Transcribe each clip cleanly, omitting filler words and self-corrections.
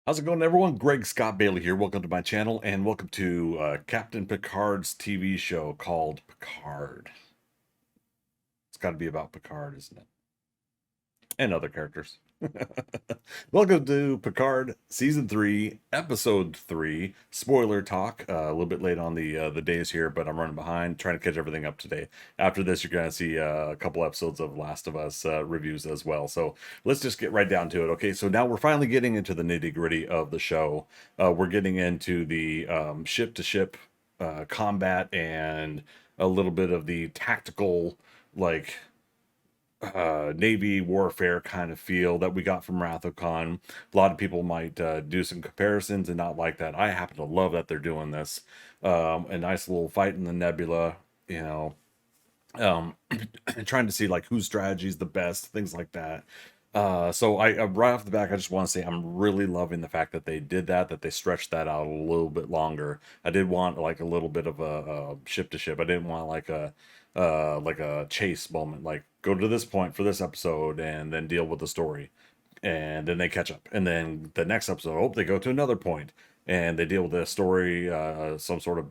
How's it going, everyone? Greg Scott Bailey here. Welcome to my channel and welcome to Captain Picard's TV show called Picard. It's got to be about Picard, isn't it? And other characters. Welcome to Picard Season 3, Episode 3. Spoiler talk. A little bit late on the days here, but I'm running behind, trying to catch everything up today. After this, you're going to see a couple episodes of Last of Us reviews as well. So let's just get right down to it. Okay, so now we're finally getting into the nitty gritty of the show. We're getting into the ship to ship combat and a little bit of the tactical, like Navy warfare kind of feel that we got from Wrath of Khan. A lot of people might do some comparisons and not like that. I happen to love that they're doing this. A nice little fight in the nebula, you know, um, trying to see like whose strategy is the best, things like that. So right off the back, I just want to say I'm really loving the fact that they did that, that they stretched that out a little bit longer. I did want like a little bit of a ship to ship. I didn't want like a chase moment, like go to this point for this episode and then deal with the story, and then they catch up, and then the next episode, oh, they go to another point and they deal with the story, some sort of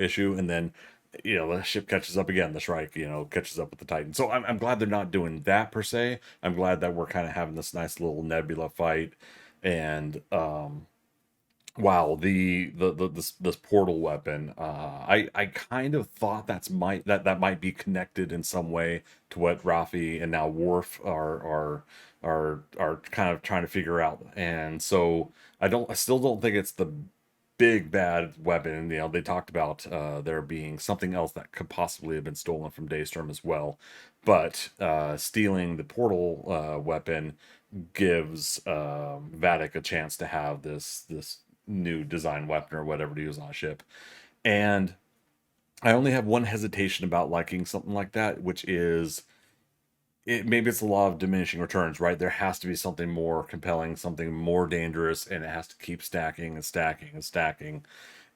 issue, and then the ship catches up again. The Shrike, catches up with the Titan. So I'm glad they're not doing that per se. I'm glad that we're kind of having this nice little nebula fight, and wow, this portal weapon. I kind of thought that might be connected in some way to what Raffi and now Worf are kind of trying to figure out. And so I still don't think it's the big bad weapon. They talked about there being something else that could possibly have been stolen from Daystrom as well, but stealing the portal weapon gives Vatic a chance to have this new design weapon or whatever to use on a ship. And I only have one hesitation about liking something like that, which is maybe it's a law of diminishing returns, right? There has to be something more compelling, something more dangerous, and it has to keep stacking and stacking and stacking.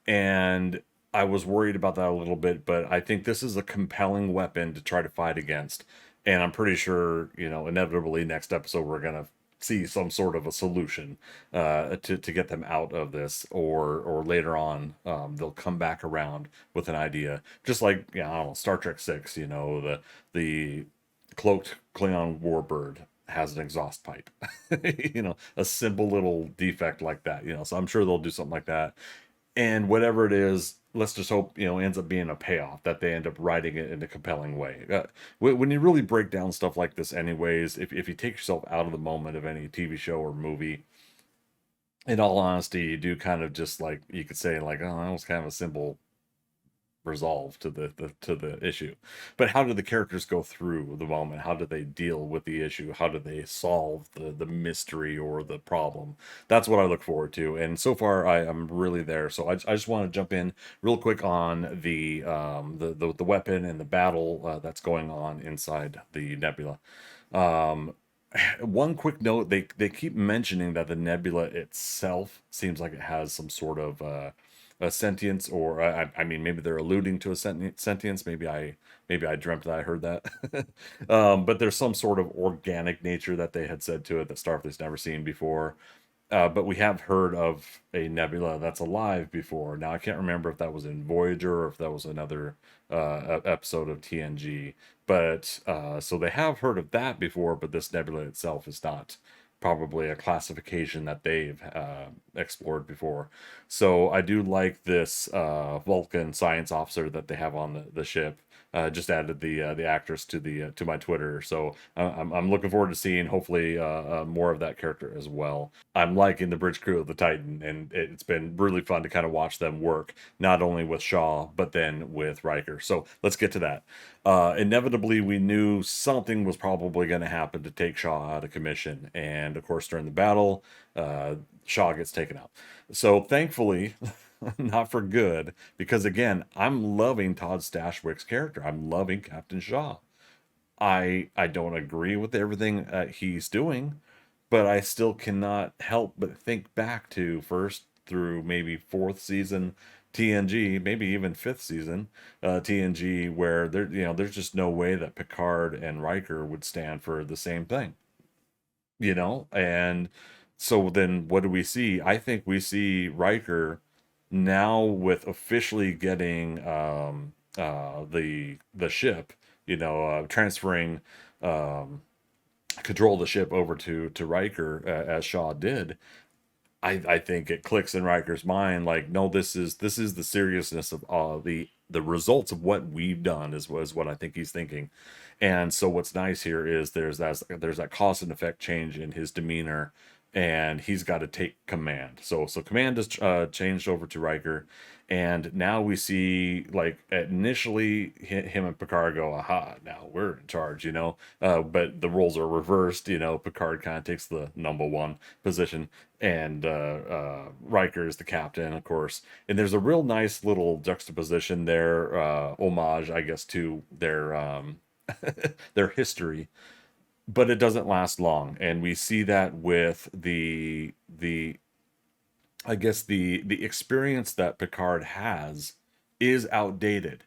And I was worried about that a little bit, but I think this is a compelling weapon to try to fight against. And I'm pretty sure, inevitably next episode we're gonna see some sort of a solution to get them out of this, or later on they'll come back around with an idea, just like I don't know, Star Trek 6. The cloaked Klingon warbird has an exhaust pipe. A simple little defect like that. So I'm sure they'll do something like that, and whatever it is, let's just hope ends up being a payoff, that they end up writing it in a compelling way. When you really break down stuff like this anyways, if you take yourself out of the moment of any TV show or movie, in all honesty, you do kind of just, like, you could say, like, oh, that was kind of a simple resolve to the issue. But how did the characters go through the moment? How did they deal with the issue? How did they solve the mystery or the problem? That's what I look forward to, and so far I am really there. So I just want to jump in real quick on the weapon and the battle that's going on inside the nebula. um One quick note, they keep mentioning that the nebula itself seems like it has some sort of a sentience, or I mean, maybe they're alluding to a sentience. Maybe I dreamt that I heard that. But there's some sort of organic nature that they had said to it that Starfleet's never seen before. But we have heard of a nebula that's alive before. Now I can't remember if that was in Voyager or if that was another episode of TNG. But so they have heard of that before, but this nebula itself is not probably a classification that they've explored before. So I do like this Vulcan science officer that they have on the ship. Just added the actress to my Twitter, so I'm looking forward to seeing hopefully more of that character as well. I'm liking the bridge crew of the Titan, and it's been really fun to kind of watch them work, not only with Shaw but then with Riker. So let's get to that. Inevitably, we knew something was probably going to happen to take Shaw out of commission, and of course, during the battle, Shaw gets taken out. So thankfully, not for good, because again, I'm loving Todd Stashwick's character. I'm loving Captain Shaw. I don't agree with everything he's doing, but I still cannot help but think back to first through maybe fourth season TNG, maybe even fifth season TNG, where there's just no way that Picard and Riker would stand for the same thing. And So then what do we see? I think we see Riker now with officially getting the ship, transferring control of the ship over to Riker, as Shaw did. I think it clicks in Riker's mind like, no, this is the seriousness of the results of what we've done is was what I think he's thinking. And so what's nice here is there's that cause and effect change in his demeanor, and he's got to take command. So command is changed over to Riker, and now we see, like, initially him and Picard go, aha, now we're in charge, but the roles are reversed. Picard kind of takes the number one position, and Riker is the captain, of course. And there's a real nice little juxtaposition there, homage, I guess, to their their history, but it doesn't last long, and we see that with the I guess the experience that Picard has is outdated.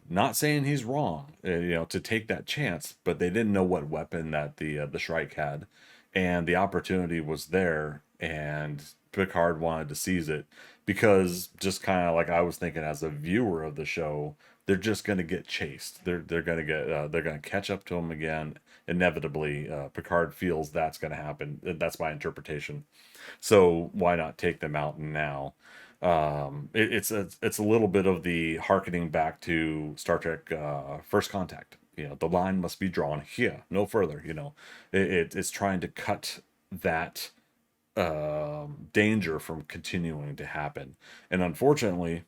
Not saying he's wrong, to take that chance, but they didn't know what weapon that the Shrike had, and the opportunity was there, and Picard wanted to seize it because, just kind of like I was thinking as a viewer of the show, they're just going to get chased. They're going to catch up to him again inevitably. Picard feels that's going to happen. That's my interpretation. So why not take them out now? It's a little bit of the harkening back to Star Trek First Contact. The line must be drawn here, no further. It's trying to cut that danger from continuing to happen, and unfortunately,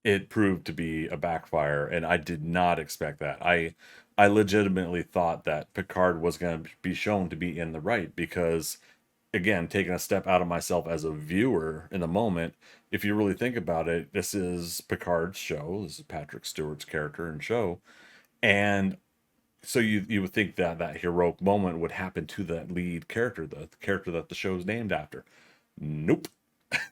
it proved to be a backfire. And I did not expect that. I legitimately thought that Picard was going to be shown to be in the right because, again, taking a step out of myself as a viewer in the moment, if you really think about it, this is Picard's show. This is Patrick Stewart's character and show. And so you would think that that heroic moment would happen to that lead character, the character that the show's named after. Nope.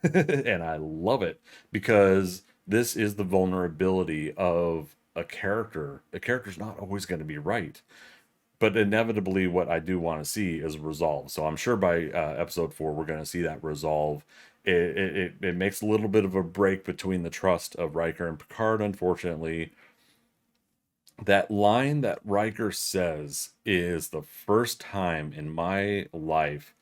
And I love it because this is the vulnerability of a character. A character's not always going to be right, but inevitably what I do want to see is resolve. So I'm sure by episode 4 we're going to see that resolve. It makes a little bit of a break between the trust of Riker and Picard, unfortunately. That line that Riker says is the first time in my life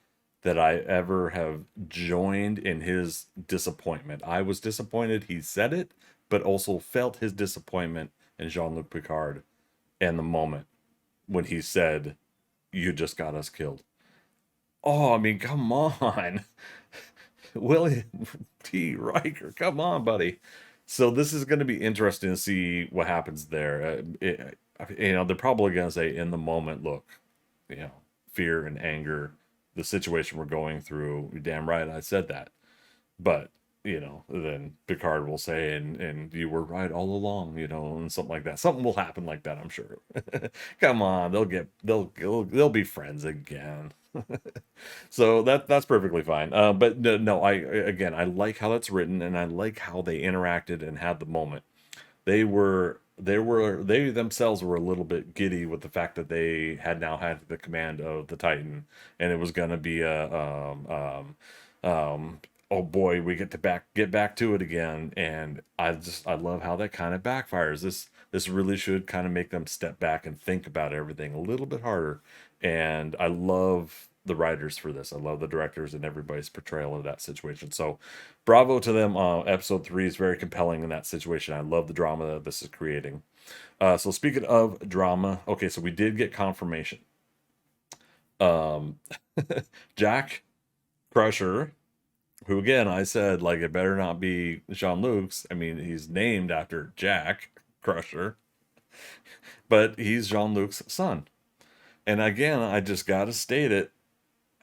that I ever have joined in his disappointment. I was disappointed he said it, but also felt his disappointment in Jean-Luc Picard and the moment when he said, "You just got us killed." Oh, I mean, come on. William T. Riker, come on, buddy. So this is going to be interesting to see what happens there. They're probably going to say in the moment, look, fear and anger, the situation we're going through. You're damn right, I said that. But then Picard will say, and you were right all along, and something like that. Something will happen like that, I'm sure. Come on, they'll be friends again. So that's perfectly fine. But no, I like how that's written, and I like how they interacted and had the moment. They themselves were a little bit giddy with the fact that they had now had the command of the Titan, and it was gonna be a oh boy, we get back to it again. And I love how that kind of backfires. This really should kind of make them step back and think about everything a little bit harder. And I love the writers for this. I love the directors and everybody's portrayal of that situation. So bravo to them. Episode 3 is very compelling in that situation. I love the drama that this is creating. So speaking of drama, okay, so we did get confirmation. Um, Jack Crusher, who, again, I said, like, it better not be Jean-Luc's. I mean, he's named after Jack Crusher, but he's Jean-Luc's son. And again, I just gotta state it.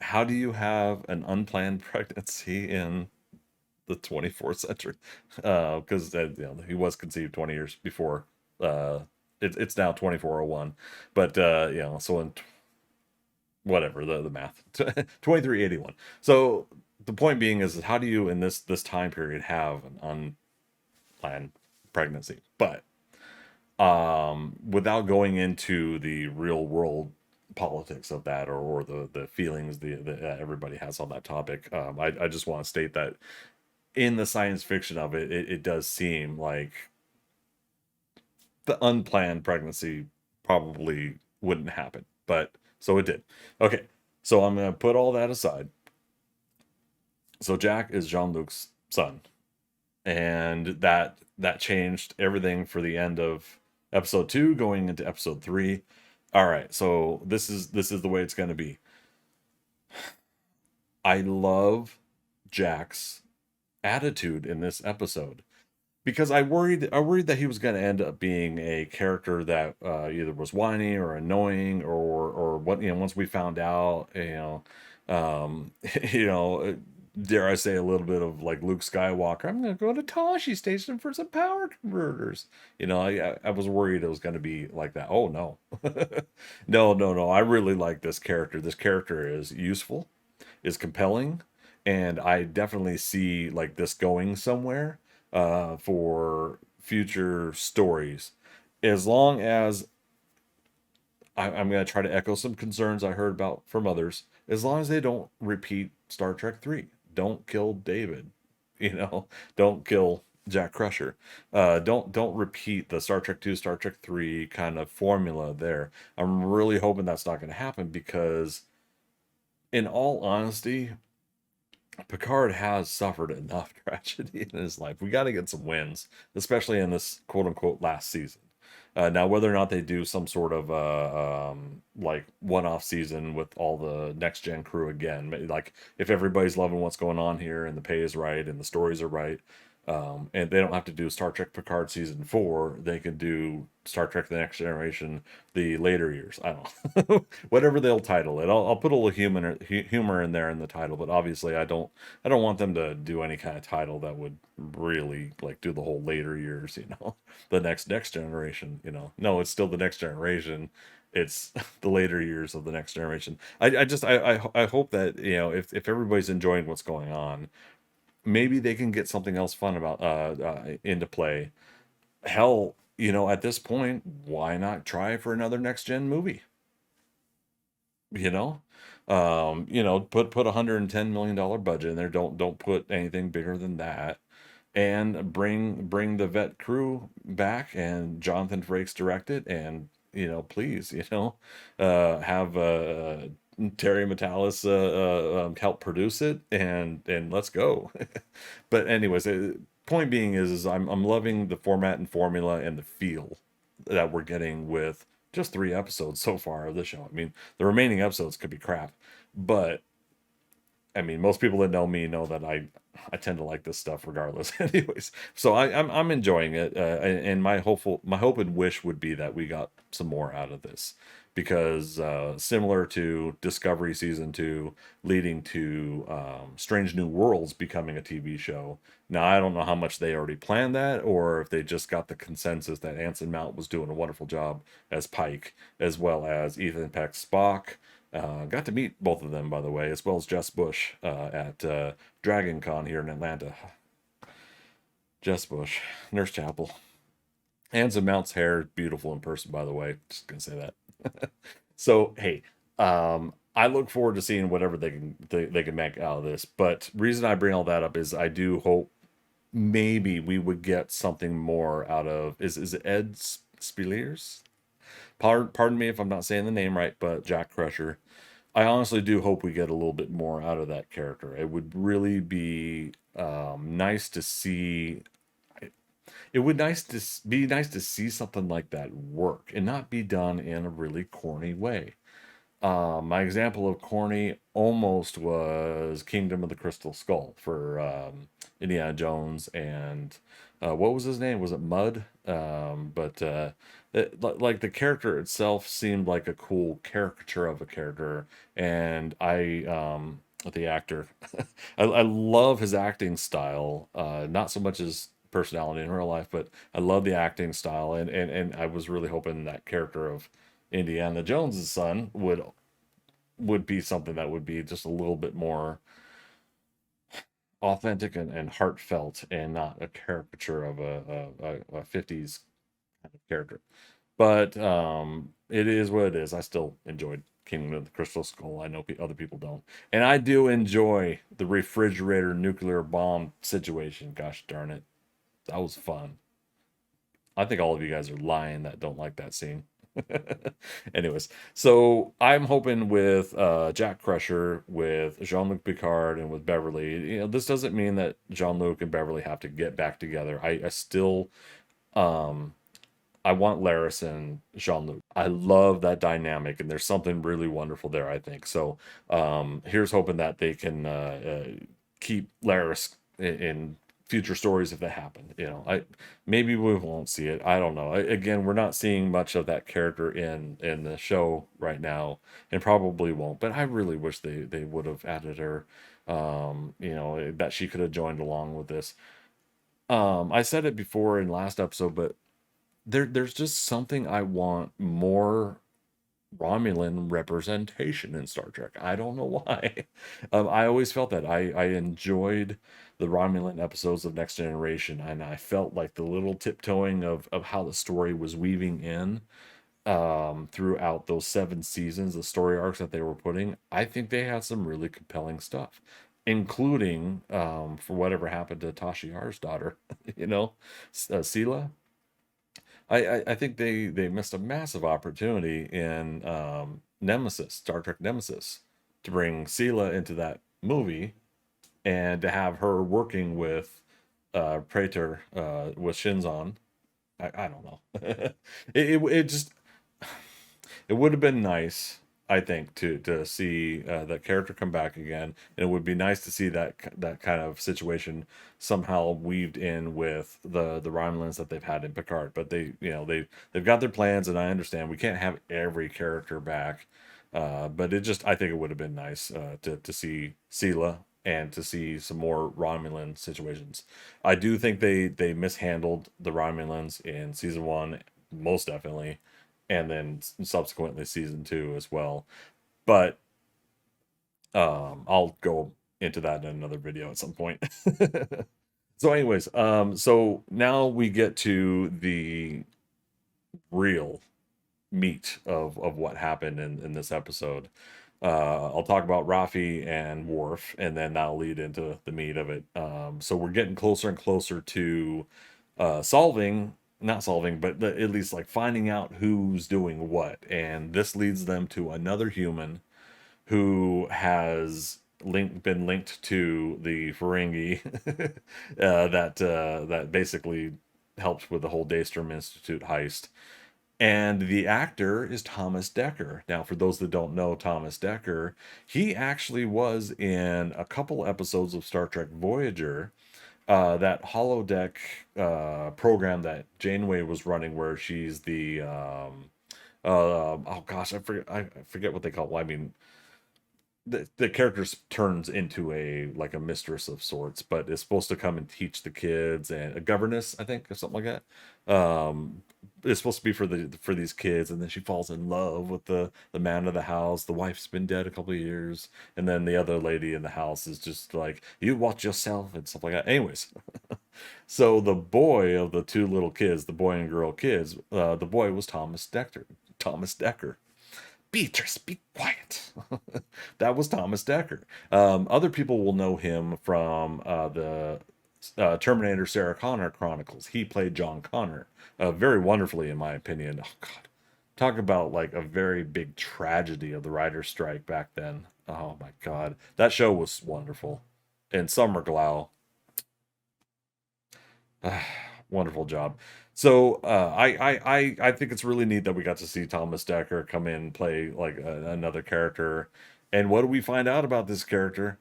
How do you have an unplanned pregnancy in the 24th century? Because he was conceived 20 years before. It's now 2401, but so in whatever the math, 2381. So the point being is, how do you in this time period have an unplanned pregnancy? But without going into the real world politics of that, or the feelings that everybody has on that topic. I just want to state that in the science fiction of it does seem like the unplanned pregnancy probably wouldn't happen, but so it did. Okay, so I'm gonna put all that aside. So Jack is Jean-Luc's son, and that changed everything for the end of episode 2 going into episode 3. All right, so this is the way it's going to be. I love Jack's attitude in this episode because I worried that he was going to end up being a character that either was whiny or annoying, or what, once we found out, you know dare I say, a little bit of like Luke Skywalker. I'm going to go to Toshi Station for some power converters. I was worried it was going to be like that. Oh no. No, no, no, I really like this character. This character is useful, is compelling, and I definitely see like this going somewhere for future stories. As long as I'm going to try to echo some concerns I heard about from others, as long as they don't repeat Star Trek 3. Don't kill David, you know, don't kill Jack Crusher. Don't repeat the Star Trek 2, Star Trek 3 kind of formula there. I'm really hoping that's not going to happen because, in all honesty, Picard has suffered enough tragedy in his life. We got to get some wins, especially in this quote unquote last season. Now, whether or not they do some sort of like one-off season with all the next gen crew again, like if everybody's loving what's going on here and the pay is right and the stories are right, and they don't have to do Star Trek Picard season 4, they can do Star Trek: The Next Generation, the later years. I don't know, whatever they'll title it. I'll put a little humor in there in the title, but obviously I don't want them to do any kind of title that would really like do the whole later years. The next generation. No, it's still the next generation. It's the later years of the next generation. I hope that if everybody's enjoying what's going on, maybe they can get something else fun about into play. Hell, at this point, why not try for another next gen movie? You know, put $110 million budget in there. Don't put anything bigger than that, and bring the vet crew back, and Jonathan Frakes direct it, and please, have Terry Metalis help produce it, and let's go. But anyways, point being is I'm loving the format and formula and the feel that we're getting with just 3 episodes so far of the show. I mean, the remaining episodes could be crap, but I mean, most people that know me know that I tend to like this stuff regardless. Anyways, so I'm enjoying it, and my hope and wish would be that we got some more out of this, because similar to Discovery season 2, leading to Strange New Worlds becoming a TV show. Now I don't know how much they already planned that, or if they just got the consensus that Anson Mount was doing a wonderful job as Pike, as well as Ethan Peck Spock. Got to meet both of them, by the way, as well as Jess Bush at Dragon Con here in Atlanta. Jess Bush, Nurse Chapel. Anson Mount's hair is beautiful in person, by the way. Just gonna say that. So hey, I look forward to seeing whatever they can make out of this. But reason I bring all that up is I do hope maybe we would get something more out of is it Ed Speleers? Pardon me if I'm not saying the name right, but Jack Crusher. I honestly do hope we get a little bit more out of that character. It would really be nice to see. It would be nice to see something like that work and not be done in a really corny way. My example of corny almost was Kingdom of the Crystal Skull for Indiana Jones, and what was his name? Was it Mud? But like the character itself seemed like a cool caricature of a character, and the actor, I love his acting style. Not so much his personality in real life, but I love the acting style, and I was really hoping that character of Indiana Jones's son would be something that would be just a little bit more authentic and heartfelt, and not a caricature of a 50s kind of character. But it is what it is. I still enjoyed Kingdom of the Crystal Skull. I know other people don't, and I do enjoy the refrigerator nuclear bomb situation. Gosh darn it, that was fun. I think all of you guys are lying that don't like that scene. Anyways, so I'm hoping with Jack Crusher, with Jean-Luc Picard, and with Beverly. This doesn't mean that Jean-Luc and Beverly have to get back together. I still um I want Laris and Jean-Luc. I love that dynamic, and there's something really wonderful there, I think. So here's hoping that they can keep Laris in future stories if they happen. Maybe we won't see it. I don't know. Again, we're not seeing much of that character in the show right now, and probably won't. But I really wish they would have added her. That she could have joined along with this. I said it before in last episode, but there's just something I want more Romulan representation in Star Trek. I don't know why. I always felt that I enjoyed the Romulan episodes of Next Generation, and I felt like the little tiptoeing of how the story was weaving in throughout those 7 seasons, the story arcs that they were putting. I think they had some really compelling stuff, including for whatever happened to Tasha Yar's daughter, Sela. I think they missed a massive opportunity in Nemesis, Star Trek Nemesis, to bring Sela into that movie and to have her working with Praetor with Shinzon. I don't know. It just it would have been nice, I think, to see that character come back again, and it would be nice to see that kind of situation somehow weaved in with the Romulans that they've had in Picard. But they've got their plans, and I understand we can't have every character back. But I think it would have been nice to see Sela and to see some more Romulan situations. I do think they mishandled the Romulans in season 1, most definitely, and then subsequently season 2 as well. But I'll go into that in another video at some point. So, anyways, so now we get to the real meat of what happened in this episode. I'll talk about Raffi and Worf, and then that'll lead into the meat of it. So we're getting closer and closer to not solving, but at least like finding out who's doing what. And this leads them to another human who has been linked to the Ferengi that basically helped with the whole Daystrom Institute heist. And the actor is Thomas Dekker. Now, for those that don't know Thomas Dekker, he actually was in a couple episodes of Star Trek Voyager, that holodeck program that Janeway was running, where she's the oh gosh, I forget what they call it. Well, I mean, the character turns into a mistress of sorts, but is supposed to come and teach the kids, and a governess, I think, or something like that. It's supposed to be for these kids, and then she falls in love with the man of the house. The wife's been dead a couple of years, and then the other lady in the house is just like, you watch yourself and stuff like that. Anyways, so the boy of the two little kids, the boy and girl kids, the boy was Thomas Dekker. Thomas Dekker. Beatrice, be quiet. That was Thomas Dekker. Other people will know him from the Terminator Sarah Connor Chronicles. He played John Connor very wonderfully, in my opinion. Oh, God. Talk about like a very big tragedy of the writer's strike back then. Oh, my God. That show was wonderful. And Summer Glau, wonderful job. So I think it's really neat that we got to see Thomas Dekker come in and play like another character. And what do we find out about this character?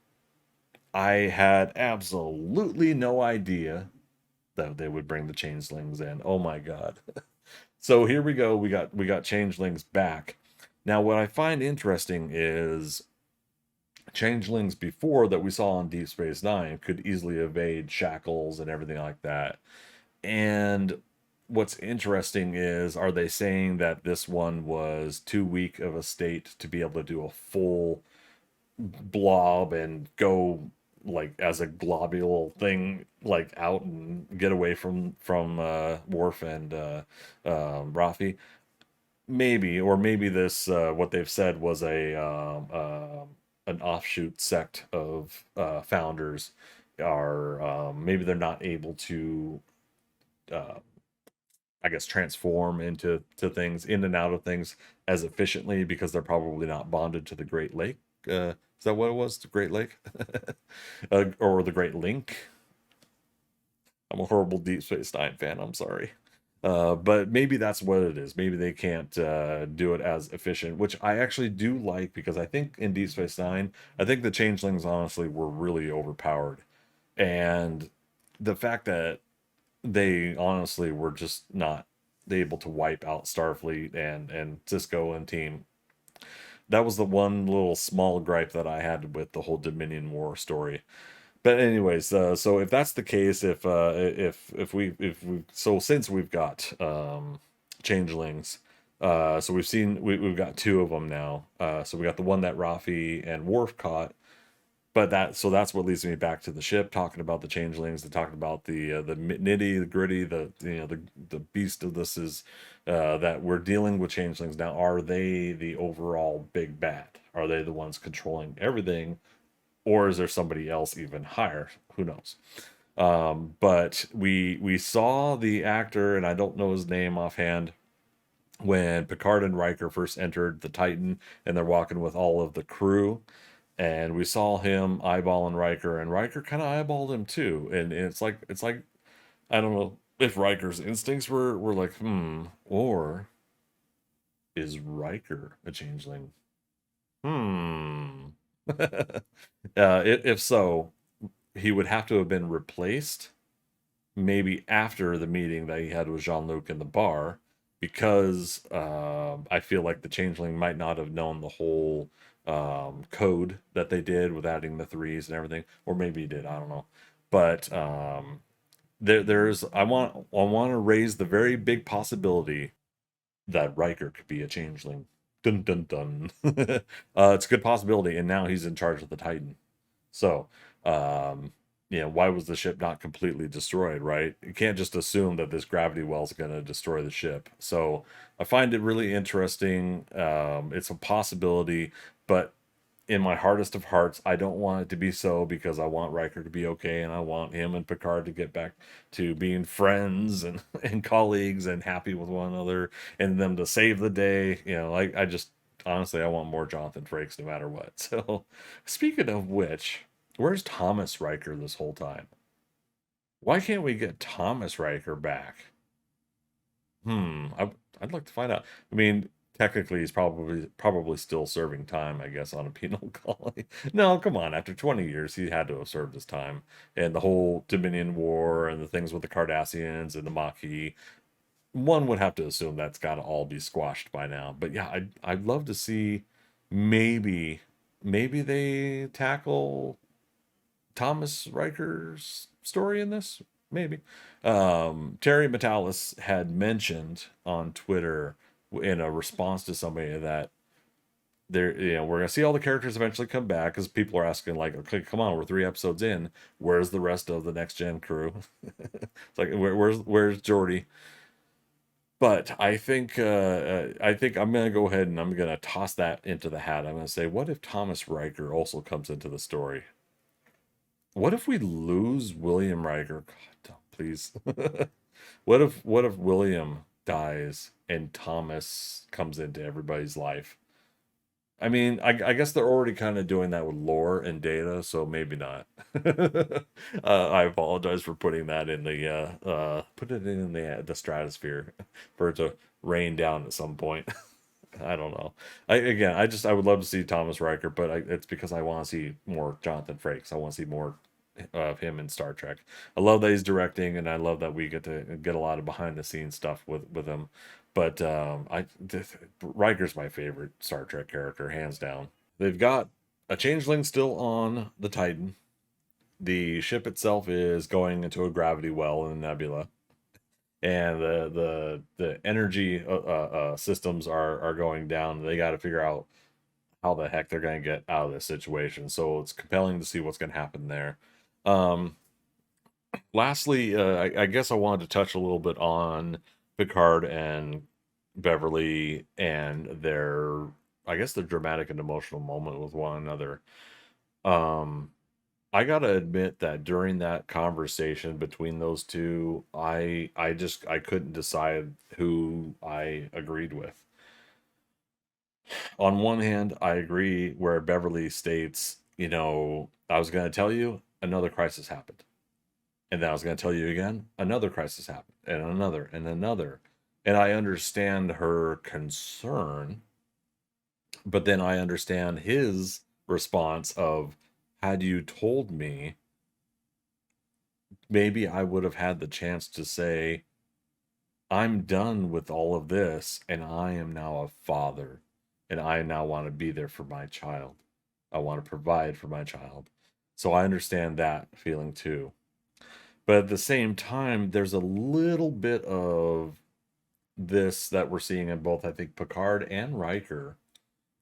I had absolutely no idea that they would bring the changelings in. Oh my God. So here we go. We got changelings back. Now what I find interesting is changelings before that we saw on Deep Space Nine could easily evade shackles and everything like that. And what's interesting is, are they saying that this one was too weak of a state to be able to do a full blob and go like as a globule thing, like out and get away from Worf and Raffi? maybe, or maybe this what they've said was a an offshoot sect of founders are maybe they're not able to uh, I guess transform things in and out of things as efficiently because they're probably not bonded to the Great Lake. Is that what it was? The Great Lake, or the Great Link? I'm a horrible Deep Space Nine fan. I'm sorry. But maybe that's what it is. Maybe they can't do it as efficient, which I actually do like because I think in Deep Space Nine, I think the changelings honestly were really overpowered. And the fact that they honestly were just not able to wipe out Starfleet and Cisco and team. That was the one little small gripe that I had with the whole Dominion War story. But anyways, so if that's the case, if we so since we've got changelings, so we've got two of them now. So we got the one that Raffi and Worf caught, but that's what leads me back to the ship, talking about the changelings, and talking about the nitty, the gritty, the beast of this is that we're dealing with changelings now. Are they the overall big bad? Are they the ones controlling everything, or is there somebody else even higher? Who knows? But we saw the actor, and I don't know his name offhand, when Picard and Riker first entered the Titan, and they're walking with all of the crew, and we saw him eyeballing Riker, and Riker kind of eyeballed him too. And it's like I don't know if Riker's instincts were like, or is Riker a changeling? Hmm. If so, he would have to have been replaced maybe after the meeting that he had with Jean-Luc in the bar, because I feel like the changeling might not have known the whole code that they did with adding the threes and everything, or maybe he did. I don't know, but there's I want to raise the very big possibility that Riker could be a changeling. Dun dun dun. It's a good possibility, and now he's in charge of the Titan. So, um, why was the ship not completely destroyed, right? You can't just assume that this gravity well is going to destroy the ship. So, I find it really interesting. It's a possibility, but in my hardest of hearts, I don't want it to be so because I want Riker to be okay and I want him and Picard to get back to being friends and colleagues and happy with one another and them to save the day. Like I just honestly I want more Jonathan Frakes no matter what. So speaking of which, where's Thomas Riker this whole time? Why can't we get Thomas Riker back? I'd like to find out. I mean, technically, he's probably still serving time, I guess, on a penal colony. No, come on. After 20 years, he had to have served his time. And the whole Dominion War and the things with the Cardassians and the Maquis, one would have to assume that's got to all be squashed by now. But yeah, I'd love to see maybe maybe they tackle Thomas Riker's story in this? Maybe. Terry Metalis had mentioned on Twitter in a response to somebody that we're gonna see all the characters eventually come back because people are asking like, okay, come on, we're 3 episodes in. Where's the rest of the next gen crew? It's like where's Geordi? But I think I'm gonna go ahead and I'm gonna toss that into the hat. I'm gonna say, what if Thomas Riker also comes into the story? What if we lose William Riker? God, please. What if William dies and Thomas comes into everybody's life? I mean, I guess they're already kind of doing that with lore and data, so maybe not. I apologize for putting that in the put it in the stratosphere for it to rain down at some point. I don't know. I would love to see Thomas Riker, but it's because I want to see more Jonathan Frakes. I want to see more of him in Star Trek. I love that he's directing, and I love that we get to get a lot of behind the scenes stuff with him. But Riker's my favorite Star Trek character, hands down. They've got a changeling still on the Titan. The ship itself is going into a gravity well in the nebula, and the energy systems are going down. They got to figure out how the heck they're going to get out of this situation. So it's compelling to see what's going to happen there. Um, Lastly, I guess I wanted to touch a little bit on Picard and Beverly and their, I guess, their dramatic and emotional moment with one another. Um, I gotta admit that during that conversation between those two, I couldn't decide who I agreed with. On one hand, I agree where Beverly states, I was gonna tell you another crisis happened. And then I was gonna tell you again, another crisis happened, and another, and another. And I understand her concern, but then I understand his response of, had you told me, maybe I would have had the chance to say, I'm done with all of this, and I am now a father, and I now want to be there for my child. I want to provide for my child. So I understand that feeling too. But at the same time, there's a little bit of this that we're seeing in both, I think, Picard and Riker,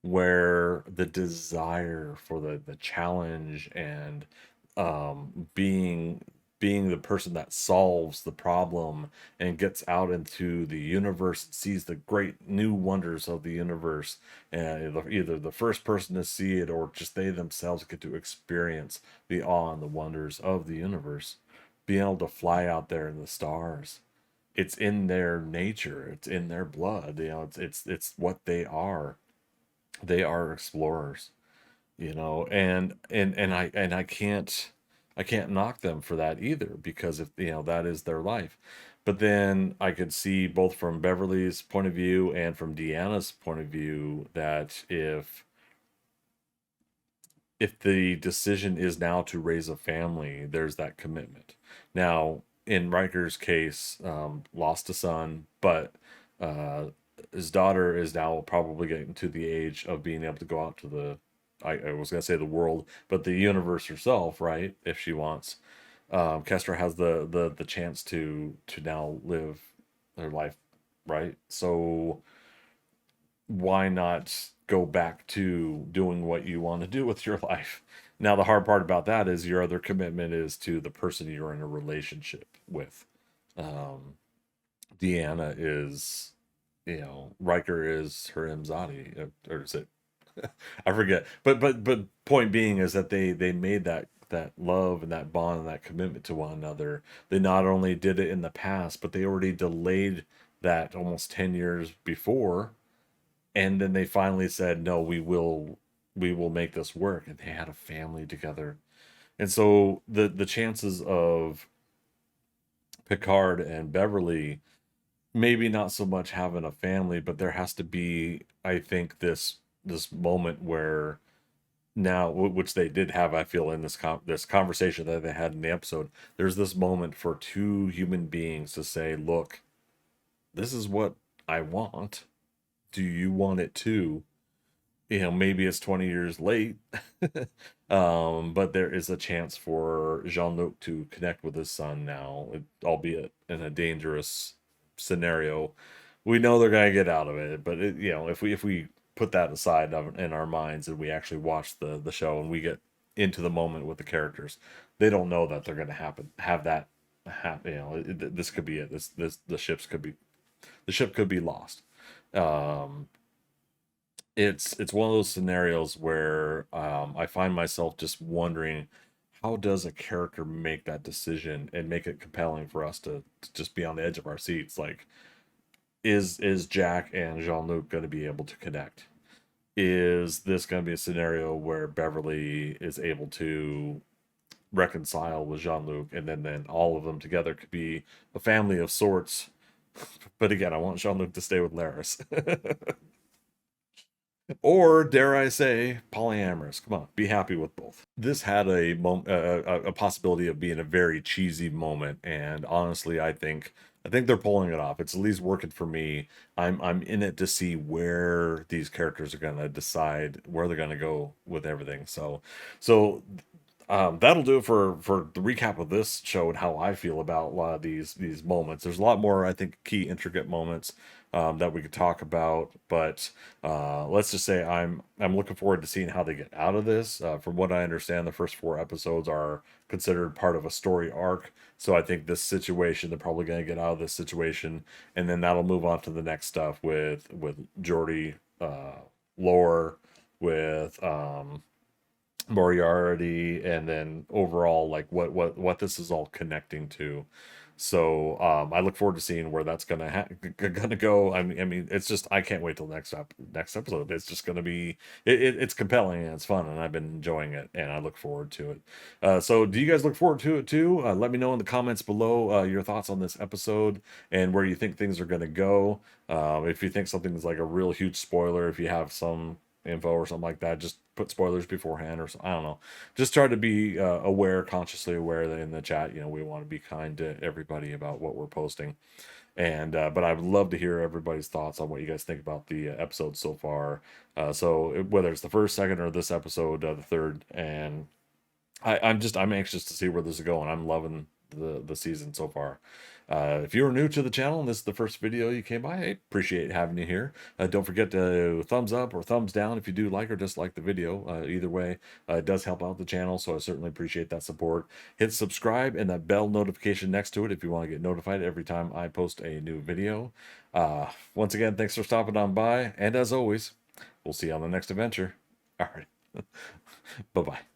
where the desire for the challenge and being the person that solves the problem and gets out into the universe and sees the great new wonders of the universe, and either the first person to see it or just they themselves get to experience the awe and the wonders of the universe, being able to fly out there in the stars. It's in their nature, it's in their blood, it's what they are. They are explorers, and I can't knock them for that either, because if that is their life. But then I could see both from Beverly's point of view and from Deanna's point of view that if the decision is now to raise a family, there's that commitment. Now, in Riker's case, lost a son, but uh, his daughter is now probably getting to the age of being able to go out to I was going to say the world, but the universe herself, right? If she wants. Kester has the chance to now live her life, right? So why not go back to doing what you want to do with your life? Now, the hard part about that is your other commitment is to the person you're in a relationship with. Um, Deanna is, Riker is her Imzadi, or is it? I forget. But point being is that they made that love and that bond and that commitment to one another. They not only did it in the past, but they already delayed that almost 10 years before, and then they finally said, no, we will make this work, and they had a family together. And so the chances of Picard and Beverly, maybe not so much having a family, but there has to be, I think, this moment where now, which they did have, I feel, in this conversation that they had in the episode, there's this moment for two human beings to say, look, this is what I want, do you want it too? Maybe it's 20 years late, but there is a chance for Jean-Luc to connect with his son now, albeit in a dangerous scenario. We know they're gonna get out of it, but if we put that aside in our minds and we actually watch the show and we get into the moment with the characters, they don't know that they're gonna have that happen. This could be it. This the ship could be lost. Um, it's one of those scenarios where I find myself just wondering, how does a character make that decision and make it compelling for us to just be on the edge of our seats? Like, is Jack and Jean-Luc going to be able to connect? Is this going to be a scenario where Beverly is able to reconcile with Jean-Luc, and then all of them together could be a family of sorts? But again, I want Jean-Luc to stay with Laris. Or dare I say, polyamorous. Come on, be happy with both. This had a possibility of being a very cheesy moment, and honestly, I think they're pulling it off. It's at least working for me. I'm in it to see where these characters are gonna decide where they're gonna go with everything. So that'll do it for the recap of this show and how I feel about a lot of these moments. There's a lot more, I think, key intricate moments that we could talk about, but let's just say I'm looking forward to seeing how they get out of this. From what I understand, the first 4 episodes are considered part of a story arc, so I think this situation, they're probably going to get out of this situation, and then that'll move on to the next stuff with Geordi, lore, with Moriarty, and then overall like what this is all connecting to. So I look forward to seeing where that's gonna go. I mean, it's just I can't wait till next episode. It's just gonna be it's compelling and it's fun, and I've been enjoying it, and I look forward to it. So do you guys look forward to it too? Let me know in the comments below your thoughts on this episode and where you think things are gonna go. If you think something's like a real huge spoiler, if you have some info or something like that, just put spoilers beforehand or something. I don't know. Just try to be aware, consciously aware that in the chat, we want to be kind to everybody about what we're posting. And but I would love to hear everybody's thoughts on what you guys think about the episode so far. So whether it's the first, second, or this episode, the third, and I'm anxious to see where this is going. I'm loving the season so far. If you're new to the channel and this is the first video you came by, I appreciate having you here. Don't forget to thumbs up or thumbs down if you do like or dislike the video. Either way, it does help out the channel, so I certainly appreciate that support. Hit subscribe and that bell notification next to it if you want to get notified every time I post a new video. Once again, thanks for stopping on by, and as always, we'll see you on the next adventure. All right. Bye-bye.